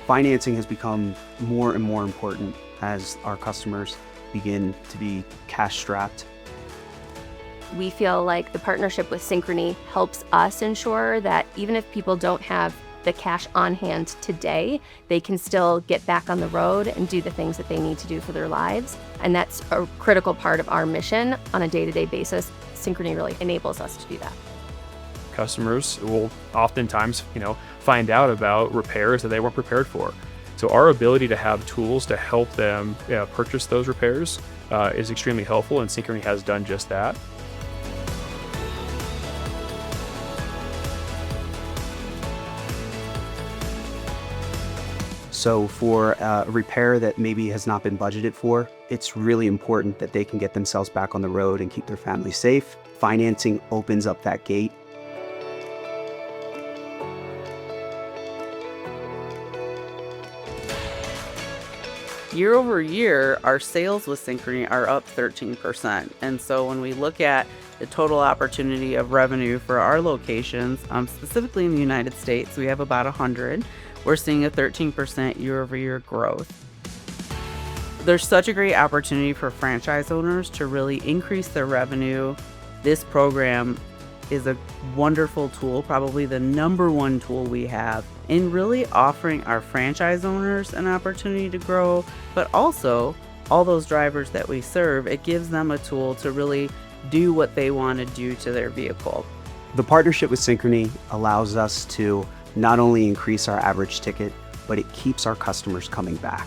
Financing has become more and more important as our customers begin to be cash strapped. We feel like the partnership with Synchrony helps us ensure that even if people don't have the cash on hand today, they can still get back on the road and do the things that they need to do for their lives. And that's a critical part of our mission on a day-to-day basis. Synchrony really enables us to do that. Customers will oftentimes, find out about repairs that they weren't prepared for. So our ability to have tools to help them purchase those repairs is extremely helpful, and Synchrony has done just that. So for a repair that maybe has not been budgeted for, it's really important that they can get themselves back on the road and keep their family safe. Financing opens up that gate. Year over year, our sales with Synchrony are up 13%. And so when we look at the total opportunity of revenue for our locations, specifically in the United States, we have about 100. We're seeing a 13% year over year growth. There's such a great opportunity for franchise owners to really increase their revenue. This program is a wonderful tool, probably the #1 tool we have in really offering our franchise owners an opportunity to grow, but also all those drivers that we serve, it gives them a tool to really do what they want to do to their vehicle. The partnership with Synchrony allows us to not only increase our average ticket, but it keeps our customers coming back.